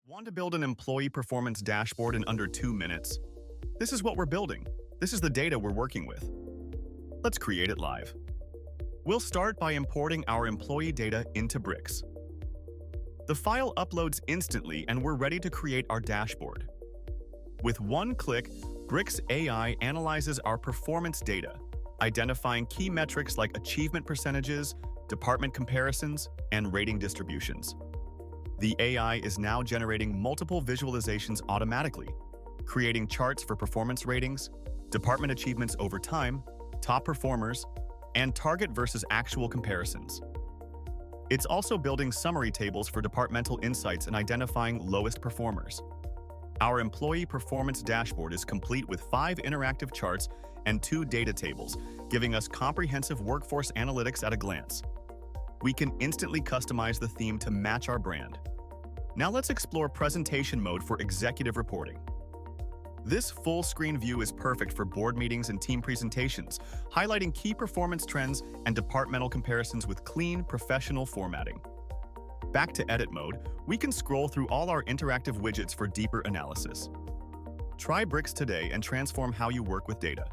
Want to build an employee performance dashboard in under 2 minutes? This is what we're building. This is the data we're working with. Let's create it live. We'll start by importing our employee data into Bricks. The file uploads instantly and we're ready to create our dashboard. With one click, Bricks AI analyzes our performance data, identifying key metrics like achievement percentages, department comparisons, and rating distributions. The AI is now generating multiple visualizations automatically, creating charts for performance ratings, department achievements over time, top performers, and target versus actual comparisons. It's also building summary tables for departmental insights and identifying lowest performers. Our employee performance dashboard is complete with 5 interactive charts and 2 data tables, giving us comprehensive workforce analytics at a glance. We can instantly customize the theme to match our brand. Now let's explore presentation mode for executive reporting. This full-screen view is perfect for board meetings and team presentations, highlighting key performance trends and departmental comparisons with clean, professional formatting. Back to edit mode, we can scroll through all our interactive widgets for deeper analysis. Try Bricks today and transform how you work with data.